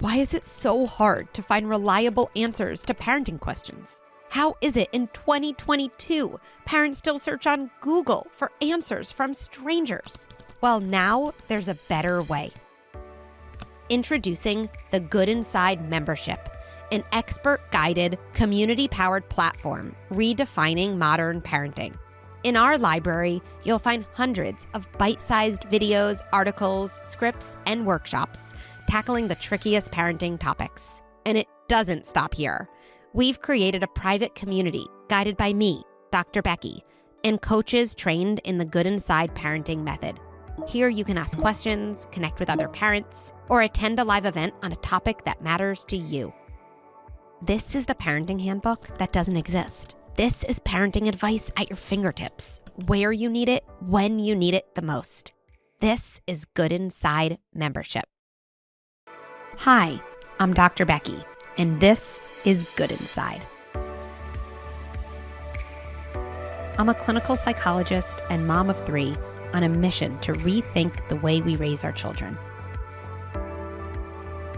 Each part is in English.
Why is it so hard to find reliable answers to parenting questions? How is it in 2022, parents still search on Google for answers from strangers? Well, now there's a better way. Introducing the Good Inside membership, an expert-guided, community-powered platform redefining modern parenting. In our library, you'll find hundreds of bite-sized videos, articles, scripts, and workshops tackling the trickiest parenting topics. And it doesn't stop here. We've created a private community guided by me, Dr. Becky, and coaches trained in the Good Inside parenting method. Here you can ask questions, connect with other parents, or attend a live event on a topic that matters to you. This is the parenting handbook that doesn't exist. This is parenting advice at your fingertips, where you need it, when you need it the most. This is Good Inside membership. Hi, I'm Dr. Becky, and this is Good Inside. I'm a clinical psychologist and mom of 3 on a mission to rethink the way we raise our children.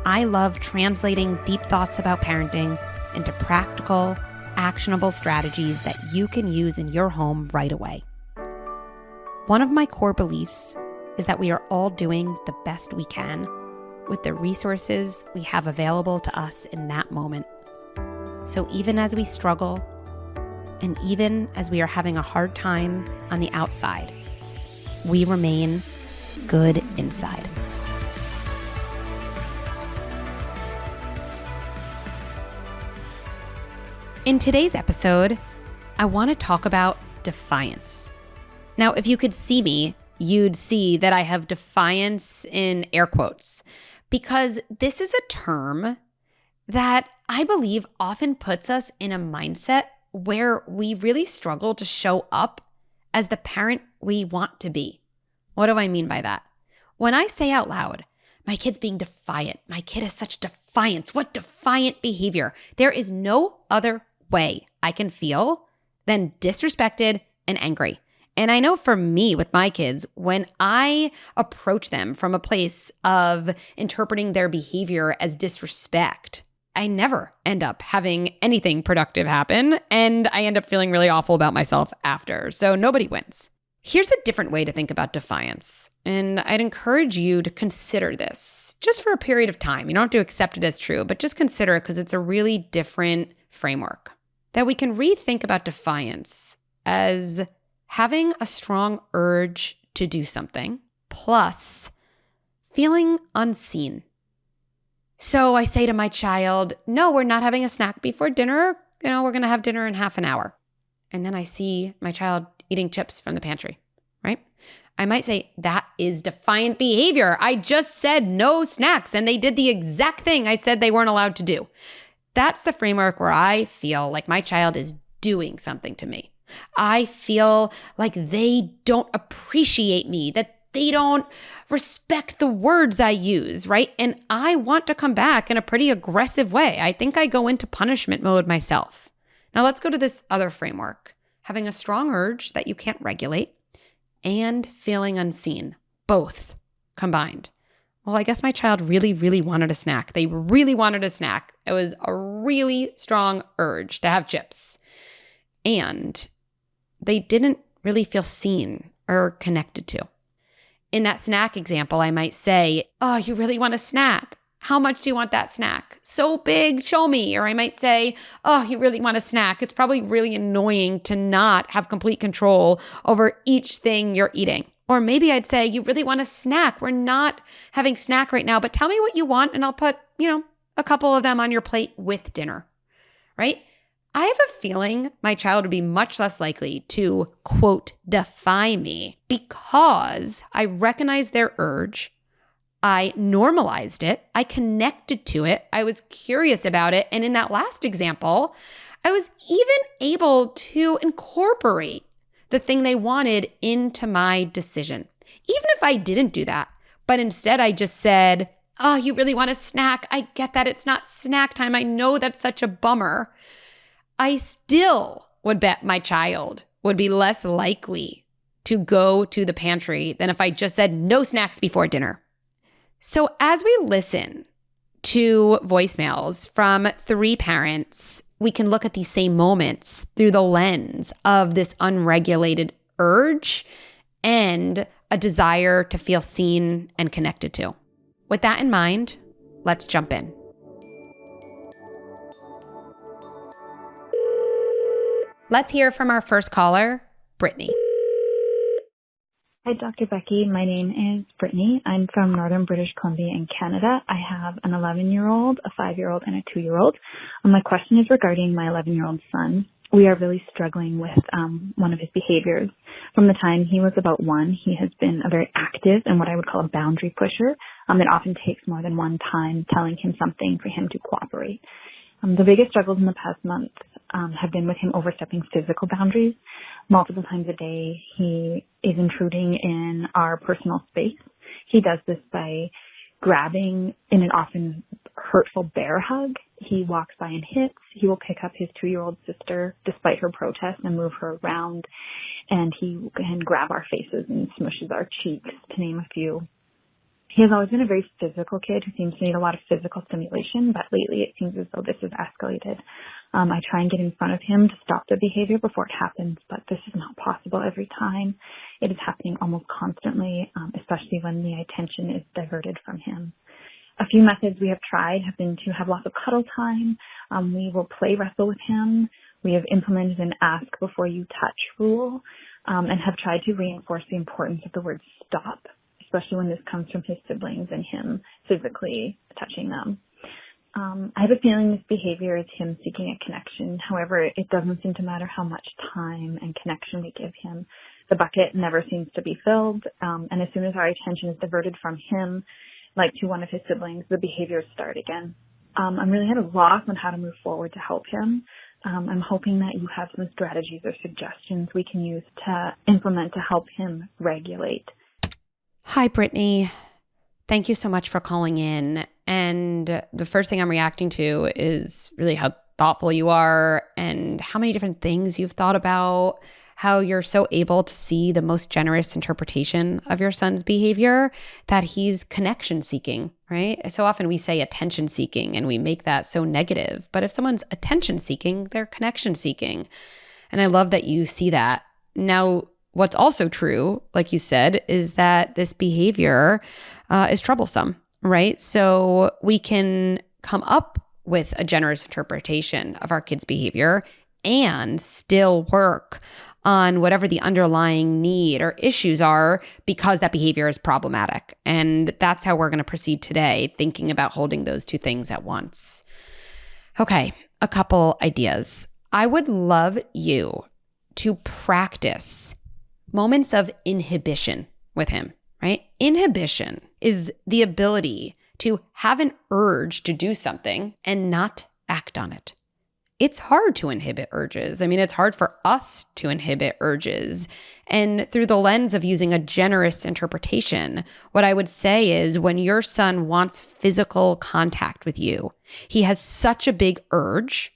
I love translating deep thoughts about parenting into practical, actionable strategies that you can use in your home right away. One of my core beliefs is that we are all doing the best we can with the resources we have available to us in that moment. So even as we struggle, and even as we are having a hard time on the outside, we remain good inside. In today's episode, I want to talk about defiance. Now, if you could see me, you'd see that I have defiance in air quotes, because this is a term that I believe often puts us in a mindset where we really struggle to show up as the parent we want to be. What do I mean by that? When I say out loud, my kid's being defiant, my kid has such defiance, what defiant behavior? There is no other way I can feel than disrespected and angry. And I know for me with my kids, when I approach them from a place of interpreting their behavior as disrespect, I never end up having anything productive happen, and I end up feeling really awful about myself after. So nobody wins. Here's a different way to think about defiance, and I'd encourage you to consider this just for a period of time. You don't have to accept it as true, but just consider it because it's a really different framework. That we can rethink about defiance as having a strong urge to do something plus feeling unseen. So I say to my child, no, we're not having a snack before dinner. We're going to have dinner in half an hour. And then I see my child eating chips from the pantry, right? I might say, that is defiant behavior. I just said no snacks, and they did the exact thing I said they weren't allowed to do. That's the framework where I feel like my child is doing something to me. I feel like they don't appreciate me, that they don't respect the words I use, right? And I want to come back in a pretty aggressive way. I think I go into punishment mode myself. Now let's go to this other framework. Having a strong urge that you can't regulate and feeling unseen, both combined. Well, I guess my child really, really wanted a snack. They really wanted a snack. It was a really strong urge to have chips. And they didn't really feel seen or connected to. In that snack example, I might say, oh, you really want a snack? How much do you want that snack? So big, show me. Or I might say, oh, you really want a snack? It's probably really annoying to not have complete control over each thing you're eating. Or maybe I'd say, you really want a snack? We're not having snack right now, but tell me what you want and I'll put, a couple of them on your plate with dinner, right? I have a feeling my child would be much less likely to, quote, defy me because I recognized their urge. I normalized it. I connected to it. I was curious about it. And in that last example, I was even able to incorporate the thing they wanted into my decision. Even if I didn't do that, but instead I just said, oh, you really want a snack? I get that it's not snack time. I know that's such a bummer. I still would bet my child would be less likely to go to the pantry than if I just said no snacks before dinner. So as we listen 2 voicemails from 3 parents, we can look at these same moments through the lens of this unregulated urge and a desire to feel seen and connected to. With that in mind, let's jump in. Let's hear from our first caller, Brittany. Hi, Dr. Becky. My name is Brittany. I'm from Northern British Columbia in Canada. I have an 11-year-old, a 5-year-old, and a 2-year-old. My question is regarding my 11-year-old son. We are really struggling with one of his behaviors. From the time he was about 1, he has been a very active and what I would call a boundary pusher. It often takes more than one time telling him something for him to cooperate. The biggest struggles in the past month have been with him overstepping physical boundaries. Multiple times a day, he is intruding in our personal space. He does this by grabbing in an often hurtful bear hug. He walks by and hits. He will pick up his 2-year-old sister despite her protest and move her around. And he can grab our faces and smushes our cheeks, to name a few. He has always been a very physical kid who seems to need a lot of physical stimulation, but lately it seems as though this has escalated. I try and get in front of him to stop the behavior before it happens, but this is not possible every time. It is happening almost constantly, especially when the attention is diverted from him. A few methods we have tried have been to have lots of cuddle time. We will play wrestle with him. We have implemented an ask before you touch rule, and have tried to reinforce the importance of the word stop, especially when this comes from his siblings and him physically touching them. I have a feeling this behavior is him seeking a connection. However, it doesn't seem to matter how much time and connection we give him. The bucket never seems to be filled, and as soon as our attention is diverted from him, like to one of his siblings, the behaviors start again. I'm really at a loss on how to move forward to help him. I'm hoping that you have some strategies or suggestions we can use to implement to help him regulate. Hi, Brittany. Thank you so much for calling in. And the first thing I'm reacting to is really how thoughtful you are and how many different things you've thought about, how you're so able to see the most generous interpretation of your son's behavior, that he's connection seeking, right? So often we say attention seeking and we make that so negative. But if someone's attention seeking, they're connection seeking. And I love that you see that. Now, what's also true, like you said, is that this behavior is troublesome, right? So we can come up with a generous interpretation of our kids' behavior and still work on whatever the underlying need or issues are because that behavior is problematic. And that's how we're going to proceed today, thinking about holding those two things at once. Okay, a couple ideas. I would love you to practice moments of inhibition with him, right? Inhibition is the ability to have an urge to do something and not act on it. It's hard to inhibit urges. I mean, it's hard for us to inhibit urges. And through the lens of using a generous interpretation, what I would say is when your son wants physical contact with you, he has such a big urge,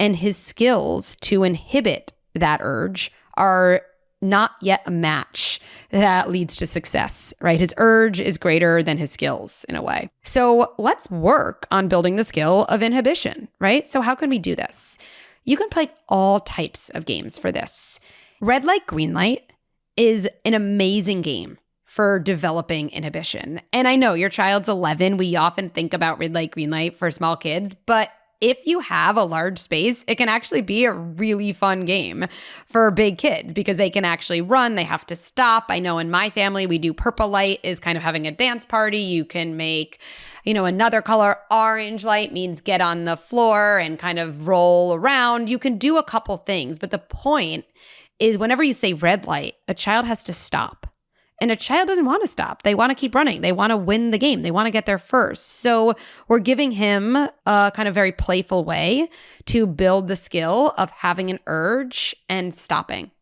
and his skills to inhibit that urge are not yet a match that leads to success, right? His urge is greater than his skills in a way. So let's work on building the skill of inhibition, right? So how can we do this? You can play all types of games for this. Red light, green light is an amazing game for developing inhibition. And I know your child's 11. We often think about red light, green light for small kids, but if you have a large space, it can actually be a really fun game for big kids because they can actually run. They have to stop. I know in my family, we do purple light is kind of having a dance party. You can make, another color. Orange light means get on the floor and kind of roll around. You can do a couple things, but the point is whenever you say red light, a child has to stop. And a child doesn't want to stop. They want to keep running. They want to win the game. They want to get there first. So we're giving him a kind of very playful way to build the skill of having an urge and stopping.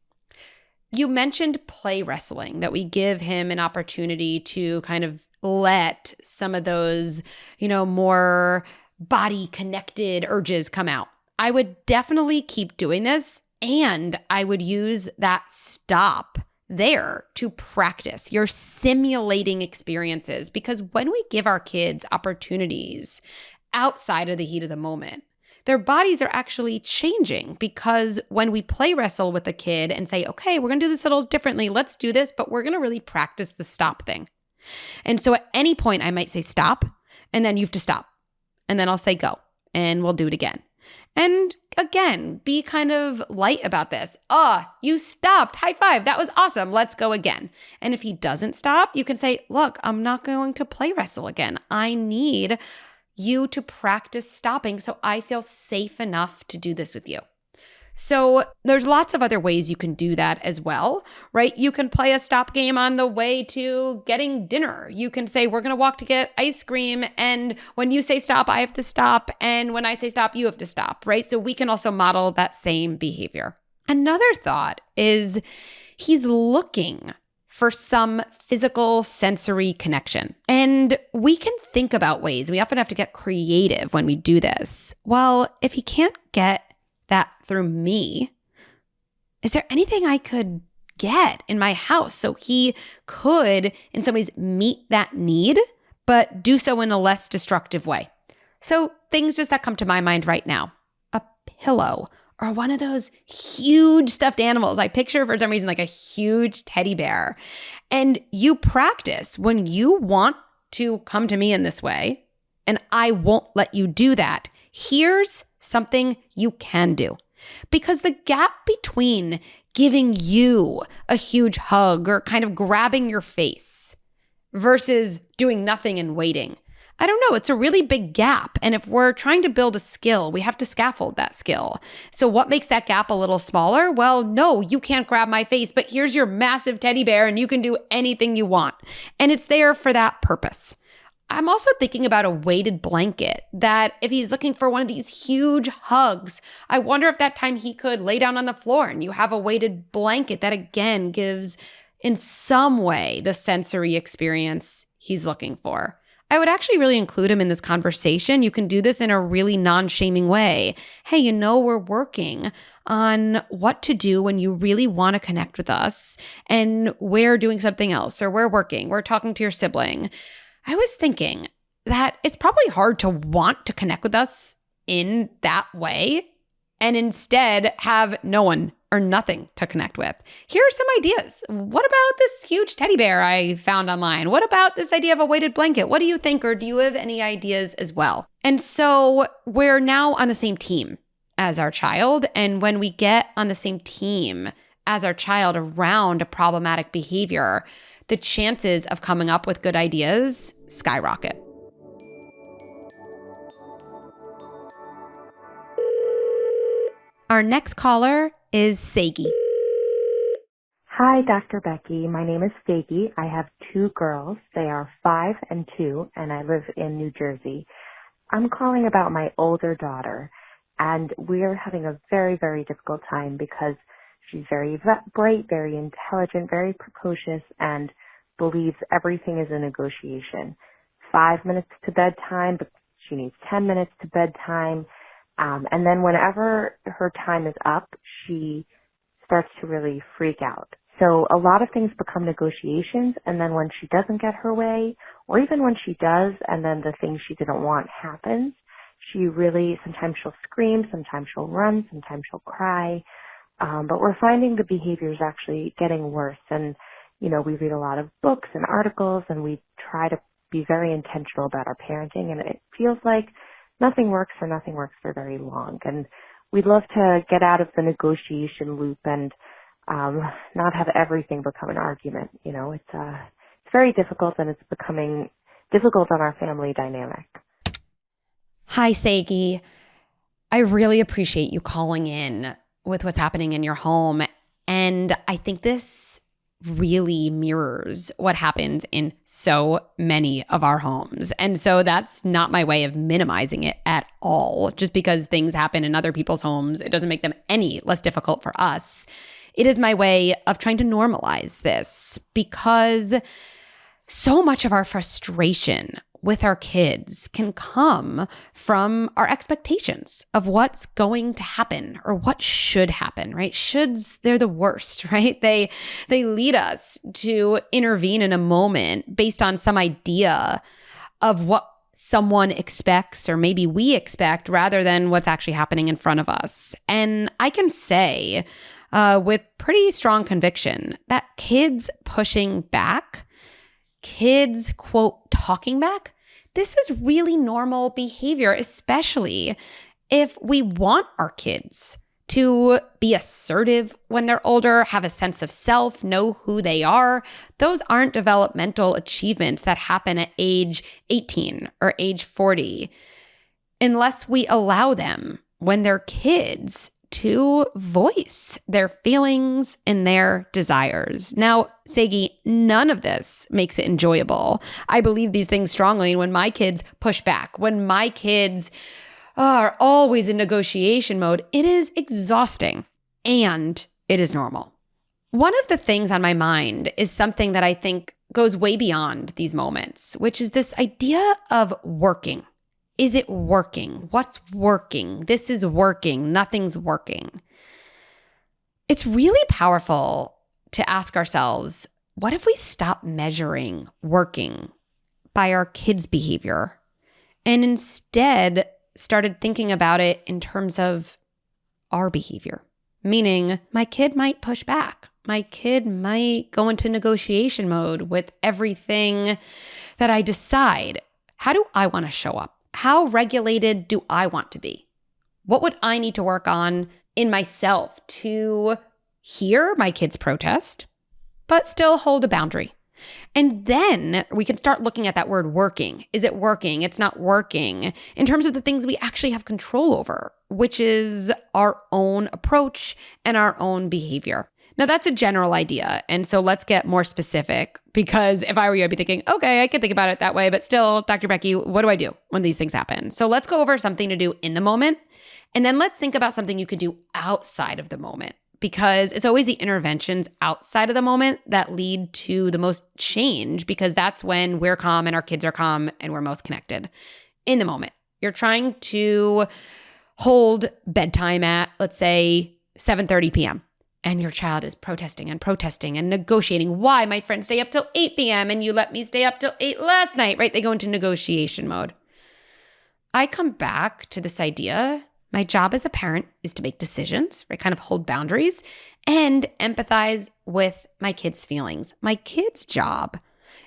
You mentioned play wrestling, that we give him an opportunity to kind of let some of those, more body connected urges come out. I would definitely keep doing this, and I would use that stop there to practice. You're simulating experiences because when we give our kids opportunities outside of the heat of the moment, their bodies are actually changing because when we play wrestle with a kid and say, okay, we're going to do this a little differently, let's do this, but we're going to really practice the stop thing. And so at any point I might say stop, and then you have to stop. And then I'll say go, and we'll do it again. And again, be kind of light about this. You stopped. High five. That was awesome. Let's go again. And if he doesn't stop, you can say, look, I'm not going to play wrestle again. I need you to practice stopping so I feel safe enough to do this with you. So there's lots of other ways you can do that as well, right? You can play a stop game on the way to getting dinner. You can say, we're going to walk to get ice cream. And when you say stop, I have to stop. And when I say stop, you have to stop, right? So we can also model that same behavior. Another thought is he's looking for some physical sensory connection. And we can think about ways. We often have to get creative when we do this. Well, if he can't get that through me, is there anything I could get in my house so he could in some ways meet that need, but do so in a less destructive way? So things just that come to my mind right now, a pillow or one of those huge stuffed animals. I picture for some reason like a huge teddy bear. And you practice when you want to come to me in this way, and I won't let you do that. Here's something you can do. Because the gap between giving you a huge hug or kind of grabbing your face versus doing nothing and waiting, I don't know, it's a really big gap. And if we're trying to build a skill, we have to scaffold that skill. So what makes that gap a little smaller? Well, no, you can't grab my face, but here's your massive teddy bear and you can do anything you want. And it's there for that purpose. I'm also thinking about a weighted blanket that if he's looking for one of these huge hugs, I wonder if that time he could lay down on the floor and you have a weighted blanket that again gives in some way the sensory experience he's looking for. I would actually really include him in this conversation. You can do this in a really non-shaming way. Hey, we're working on what to do when you really want to connect with us and we're doing something else, or we're talking to your sibling. I was thinking that it's probably hard to want to connect with us in that way and instead have no one or nothing to connect with. Here are some ideas. What about this huge teddy bear I found online? What about this idea of a weighted blanket? What do you think? Or do you have any ideas as well? And so we're now on the same team as our child. And when we get on the same team as our child around a problematic behavior, the chances of coming up with good ideas skyrocket. Our next caller is Saggy. Hi, Dr. Becky. My name is Saggy. I have two girls. They are 5 and 2, and I live in New Jersey. I'm calling about my older daughter, and we're having a very, very difficult time because she's very bright, very intelligent, very precocious, and believes everything is a negotiation. 5 minutes to bedtime, but she needs 10 minutes to bedtime. And then whenever her time is up, she starts to really freak out. So a lot of things become negotiations, and then when she doesn't get her way, or even when she does, and then the thing she didn't want happens, sometimes she'll scream, sometimes she'll run, sometimes she'll cry. But we're finding the behavior is actually getting worse. And, we read a lot of books and articles, and we try to be very intentional about our parenting, and it feels like nothing works for very long. And we'd love to get out of the negotiation loop and not have everything become an argument. It's very difficult, and it's becoming difficult on our family dynamic. Hi, Saggy. I really appreciate you calling in with what's happening in your home. And I think this really mirrors what happens in so many of our homes. And so that's not my way of minimizing it at all. Just because things happen in other people's homes, it doesn't make them any less difficult for us. It is my way of trying to normalize this because so much of our frustration with our kids can come from our expectations of what's going to happen or what should happen, right? Shoulds, they're the worst, right? They lead us to intervene in a moment based on some idea of what someone expects or maybe we expect rather than what's actually happening in front of us. And I can say with pretty strong conviction that kids pushing back, kids, quote, talking back, this is really normal behavior, especially if we want our kids to be assertive when they're older, have a sense of self, know who they are. Those aren't developmental achievements that happen at age 18 or age 40 unless we allow them when they're kids to voice their feelings and their desires. Now, Saggy, none of this makes it enjoyable. I believe these things strongly. And when my kids push back, when my kids are always in negotiation mode, it is exhausting and it is normal. One of the things on my mind is something that I think goes way beyond these moments, which is this idea of working. Is it working? What's working? This is working. Nothing's working. It's really powerful to ask ourselves, what if we stop measuring working by our kids' behavior and instead started thinking about it in terms of our behavior? Meaning, my kid might push back. My kid might go into negotiation mode with everything that I decide. How do I want to show up? How regulated do I want to be? What would I need to work on in myself to hear my kids protest, but still hold a boundary? And then we can start looking at that word working. Is it working? It's not working in terms of the things we actually have control over, which is our own approach and our own behavior. Now, that's a general idea. And so let's get more specific, because if I were you, I'd be thinking, okay, I could think about it that way, but still, Dr. Becky, what do I do when these things happen? So let's go over something to do in the moment. And then let's think about something you could do outside of the moment, because it's always the interventions outside of the moment that lead to the most change, because that's when we're calm and our kids are calm and we're most connected. In the moment, you're trying to hold bedtime at, let's say, 7:30 p.m. and your child is protesting and negotiating. Why? My friends stay up till 8 p.m. and you let me stay up till 8 last night, right? They go into negotiation mode. I come back to this idea. My job as a parent is to make decisions, right? Kind of hold boundaries and empathize with my kids' feelings. My kids' job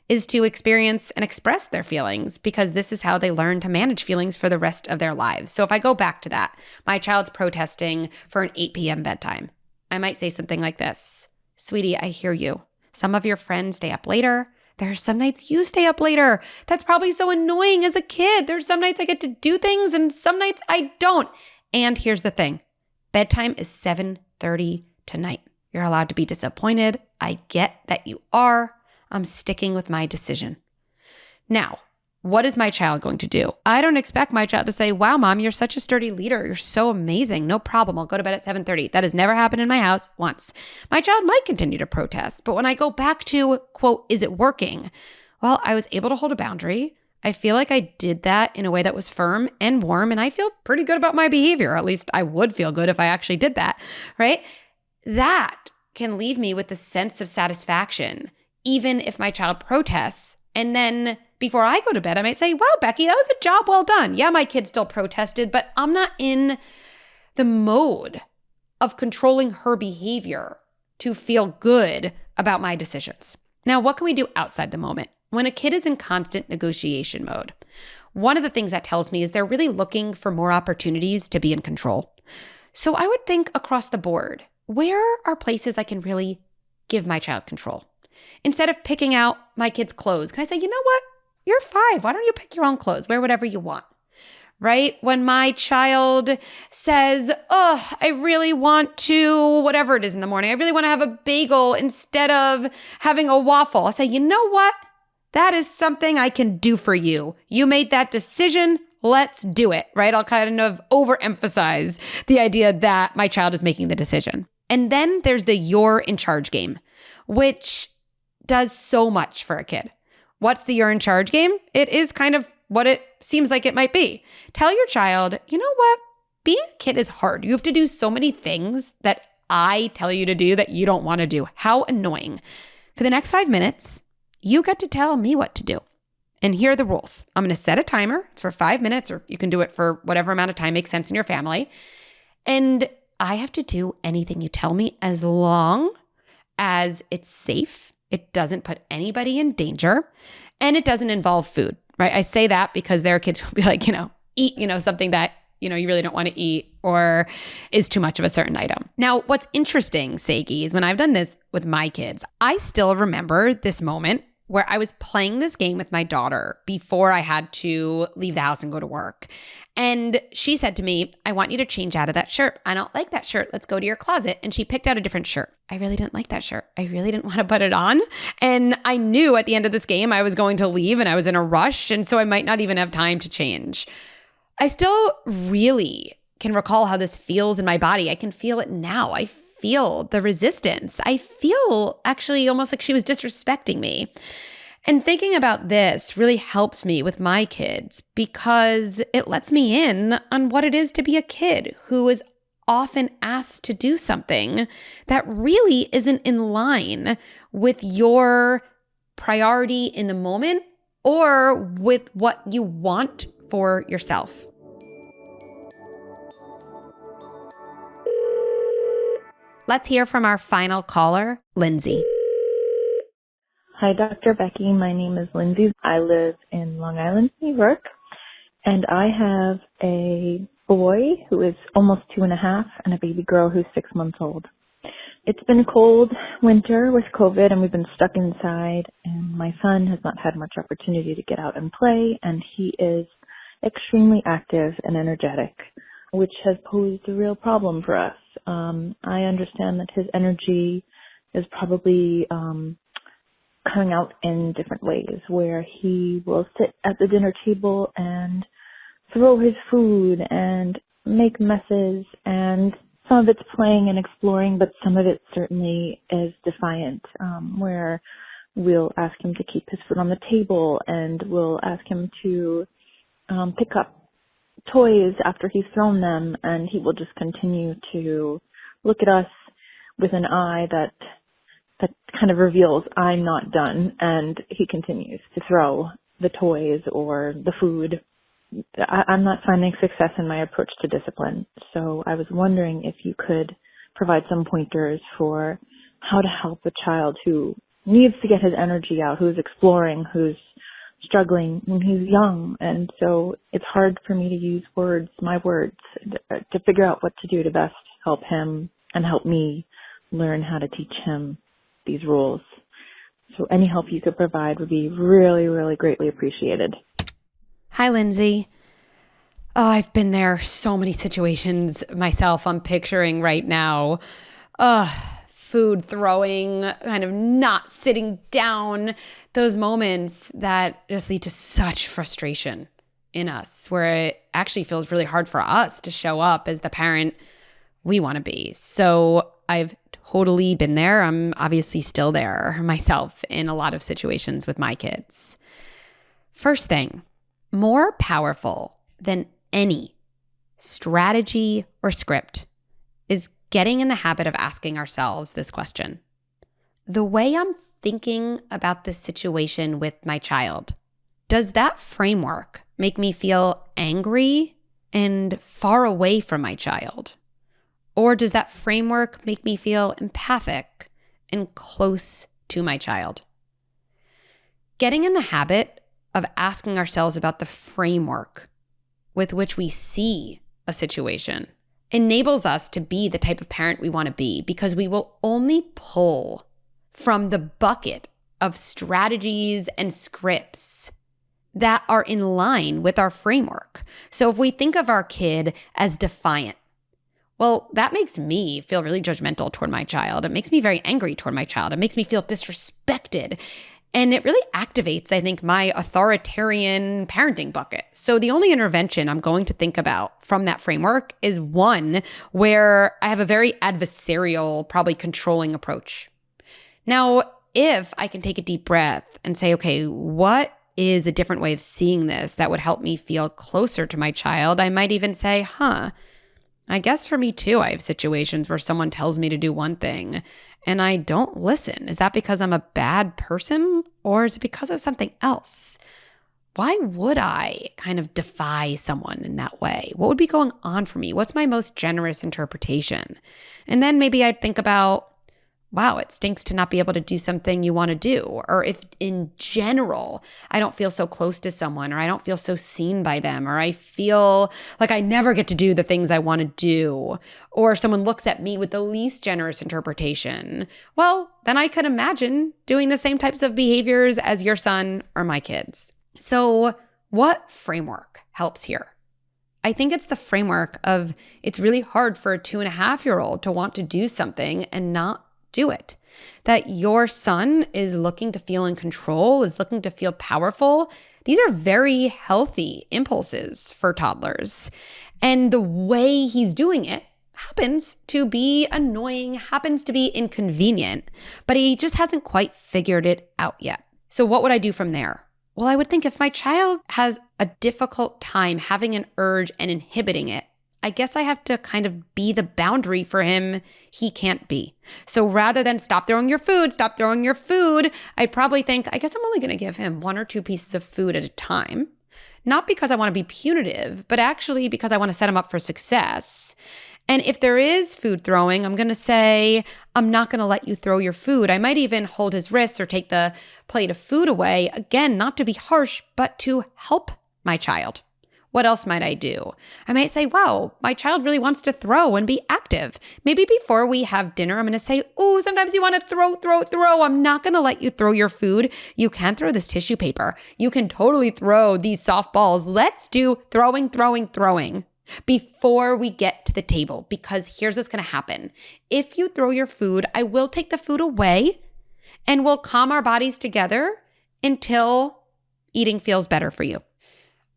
is to experience and express their feelings, because this is how they learn to manage feelings for the rest of their lives. So if I go back to that, my child's protesting for an 8 p.m. bedtime. I might say something like this: sweetie, I hear you. Some of your friends stay up later. There are some nights you stay up later. That's probably so annoying as a kid. There's some nights I get to do things and some nights I don't. And here's the thing. Bedtime is 7:30 tonight. You're allowed to be disappointed. I get that you are. I'm sticking with my decision. Now, what is my child going to do? I don't expect my child to say, wow, mom, you're such a sturdy leader. You're so amazing. No problem. I'll go to bed at 7:30. That has never happened in my house once. My child might continue to protest. But when I go back to, quote, is it working? Well, I was able to hold a boundary. I feel like I did that in a way that was firm and warm, and I feel pretty good about my behavior. At least I would feel good if I actually did that, right? That can leave me with a sense of satisfaction, even if my child protests. And then before I go to bed, I might say, wow, Becky, that was a job well done. Yeah, my kid still protested, but I'm not in the mode of controlling her behavior to feel good about my decisions. Now, what can we do outside the moment? When a kid is in constant negotiation mode, one of the things that tells me is they're really looking for more opportunities to be in control. So I would think across the board, where are places I can really give my child control? Instead of picking out my kid's clothes, can I say, you know what? You're 5. Why don't you pick your own clothes? Wear whatever you want, right? When my child says, oh, I really want to, whatever it is in the morning, I really want to have a bagel instead of having a waffle. I say, you know what? That is something I can do for you. You made that decision. Let's do it, right? I'll kind of overemphasize the idea that my child is making the decision. And then there's the you're in charge game, which does so much for a kid. What's the you're in charge game? It is kind of what it seems like it might be. Tell your child, you know what? Being a kid is hard. You have to do so many things that I tell you to do that you don't want to do. How annoying. For the next 5 minutes, you get to tell me what to do. And here are the rules. I'm going to set a timer. It's for 5 minutes, or you can do it for whatever amount of time makes sense in your family. And I have to do anything you tell me as long as it's safe, it doesn't put anybody in danger, and it doesn't involve food, right? I say that because there are kids who will be like, eat, something that, you really don't want to eat or is too much of a certain item. Now, what's interesting, Saggy, is when I've done this with my kids, I still remember this moment where I was playing this game with my daughter before I had to leave the house and go to work. And she said to me, I want you to change out of that shirt. I don't like that shirt. Let's go to your closet. And she picked out a different shirt. I really didn't like that shirt. I really didn't want to put it on. And I knew at the end of this game I was going to leave and I was in a rush. And so I might not even have time to change. I still really can recall how this feels in my body. I can feel it now. I feel the resistance. I feel actually almost like she was disrespecting me. And thinking about this really helps me with my kids because it lets me in on what it is to be a kid who is often asked to do something that really isn't in line with your priority in the moment or with what you want for yourself. Let's hear from our final caller, Lindsay. Hi, Dr. Becky. My name is Lindsay. I live in Long Island, New York, and I have a boy who is almost 2.5 and a baby girl who's 6 months old. It's been a cold winter with COVID, and we've been stuck inside, and my son has not had much opportunity to get out and play, and he is extremely active and energetic, which has posed a real problem for us. I understand that his energy is probably coming out in different ways, where he will sit at the dinner table and throw his food and make messes, and some of it's playing and exploring, but some of it certainly is defiant, where we'll ask him to keep his food on the table, and we'll ask him to pick up toys after he's thrown them, and he will just continue to look at us with an eye that kind of reveals I'm not done, and he continues to throw the toys or the food. I'm not finding success in my approach to discipline, so I was wondering if you could provide some pointers for how to help a child who needs to get his energy out, who's exploring, who's struggling, and who's young, and so it's hard for me to use my words, to figure out what to do to best help him and help me learn how to teach him these rules. So any help you could provide would be really, really greatly appreciated. Hi, Lindsay. Oh, I've been there so many situations myself. I'm picturing right now, food throwing, kind of not sitting down, those moments that just lead to such frustration in us, where it actually feels really hard for us to show up as the parent we want to be. So I've totally been there. I'm obviously still there myself in a lot of situations with my kids. First thing, more powerful than any strategy or script is getting in the habit of asking ourselves this question. The way I'm thinking about this situation with my child, does that framework make me feel angry and far away from my child? Or does that framework make me feel empathic and close to my child? Getting in the habit of asking ourselves about the framework with which we see a situation enables us to be the type of parent we want to be, because we will only pull from the bucket of strategies and scripts that are in line with our framework. So if we think of our kid as defiant, well, that makes me feel really judgmental toward my child. It makes me very angry toward my child. It makes me feel disrespected. And it really activates, I think, my authoritarian parenting bucket. So the only intervention I'm going to think about from that framework is one where I have a very adversarial, probably controlling approach. Now, if I can take a deep breath and say, okay, what is a different way of seeing this that would help me feel closer to my child? I might even say, I guess for me too, I have situations where someone tells me to do one thing and I don't listen. Is that because I'm a bad person or is it because of something else? Why would I kind of defy someone in that way? What would be going on for me? What's my most generous interpretation? And then maybe I'd think about, wow, it stinks to not be able to do something you want to do. Or if in general, I don't feel so close to someone, or I don't feel so seen by them, or I feel like I never get to do the things I want to do, or someone looks at me with the least generous interpretation, well, then I could imagine doing the same types of behaviors as your son or my kids. So what framework helps here? I think it's the framework of it's really hard for a 2.5-year-old to want to do something and not do it. That your son is looking to feel in control, is looking to feel powerful. These are very healthy impulses for toddlers. And the way he's doing it happens to be annoying, happens to be inconvenient, but he just hasn't quite figured it out yet. So what would I do from there? Well, I would think if my child has a difficult time having an urge and inhibiting it, I guess I have to kind of be the boundary for him he can't be. So rather than stop throwing your food, I'd probably think, I guess I'm only going to give him 1 or 2 pieces of food at a time. Not because I want to be punitive, but actually because I want to set him up for success. And if there is food throwing, I'm going to say, I'm not going to let you throw your food. I might even hold his wrists or take the plate of food away. Again, not to be harsh, but to help my child. What else might I do? I might say, wow, my child really wants to throw and be active. Maybe before we have dinner, I'm going to say, oh, sometimes you want to throw. I'm not going to let you throw your food. You can throw this tissue paper. You can totally throw these softballs. Let's do throwing before we get to the table, because here's what's going to happen. If you throw your food, I will take the food away and we'll calm our bodies together until eating feels better for you.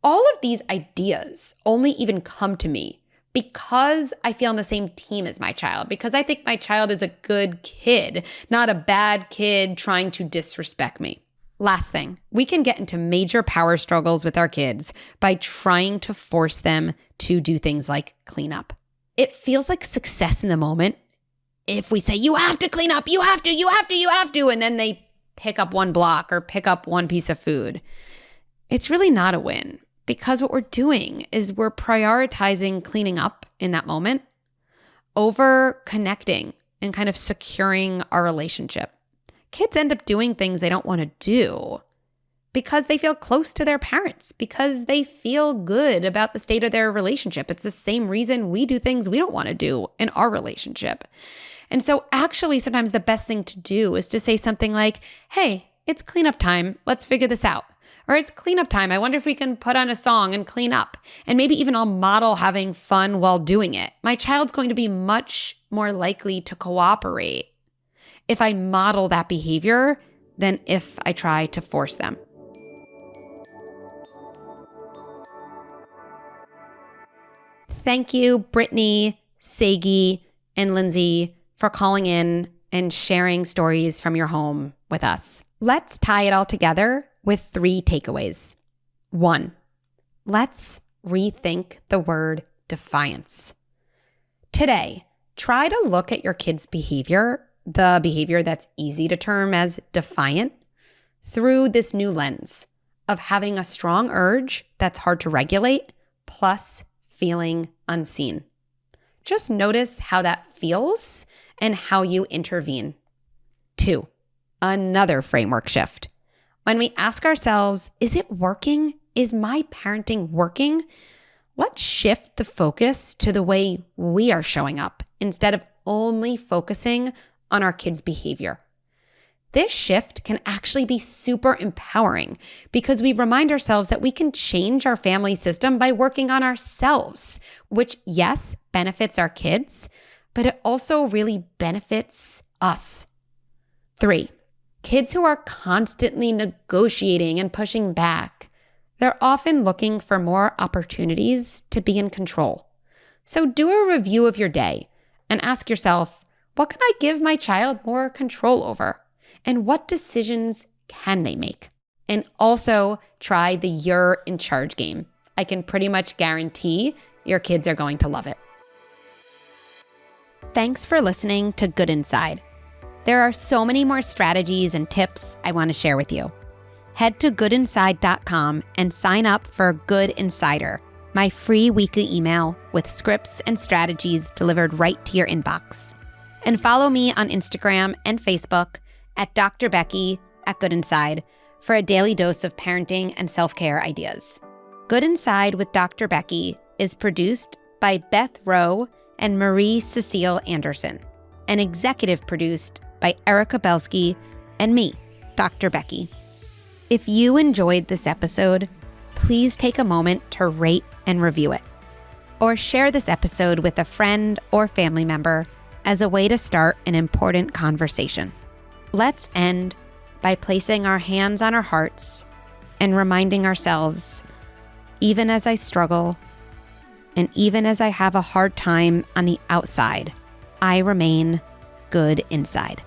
All of these ideas only even come to me because I feel on the same team as my child, because I think my child is a good kid, not a bad kid trying to disrespect me. Last thing, we can get into major power struggles with our kids by trying to force them to do things like clean up. It feels like success in the moment if we say, you have to clean up, you have to, and then they pick up one block or pick up one piece of food. It's really not a win. Because what we're doing is we're prioritizing cleaning up in that moment over connecting and kind of securing our relationship. Kids end up doing things they don't want to do because they feel close to their parents, because they feel good about the state of their relationship. It's the same reason we do things we don't want to do in our relationship. And so actually sometimes the best thing to do is to say something like, hey, it's cleanup time. Let's figure this out. Or it's cleanup time. I wonder if we can put on a song and clean up. And maybe even I'll model having fun while doing it. My child's going to be much more likely to cooperate if I model that behavior than if I try to force them. Thank you, Brittany, Saggy, and Lindsay, for calling in and sharing stories from your home with us. Let's tie it all together with 3 takeaways. 1, let's rethink the word defiance. Today, try to look at your kid's behavior, the behavior that's easy to term as defiant, through this new lens of having a strong urge that's hard to regulate, plus feeling unseen. Just notice how that feels and how you intervene. 2, another framework shift. When we ask ourselves, is it working? Is my parenting working? Let's shift the focus to the way we are showing up instead of only focusing on our kids' behavior. This shift can actually be super empowering because we remind ourselves that we can change our family system by working on ourselves, which, yes, benefits our kids, but it also really benefits us. 3, kids who are constantly negotiating and pushing back, they're often looking for more opportunities to be in control. So do a review of your day and ask yourself, what can I give my child more control over? And what decisions can they make? And also try the You're in Charge game. I can pretty much guarantee your kids are going to love it. Thanks for listening to Good Inside. There are so many more strategies and tips I want to share with you. Head to goodinside.com and sign up for Good Insider, my free weekly email with scripts and strategies delivered right to your inbox. And follow me on Instagram and Facebook at Dr. Becky at Good Inside for a daily dose of parenting and self-care ideas. Good Inside with Dr. Becky is produced by Beth Rowe and Marie Cecile Anderson, and executive produced by Erica Belsky and me, Dr. Becky. If you enjoyed this episode, please take a moment to rate and review it, or share this episode with a friend or family member as a way to start an important conversation. Let's end by placing our hands on our hearts and reminding ourselves, even as I struggle, and even as I have a hard time on the outside, I remain good inside.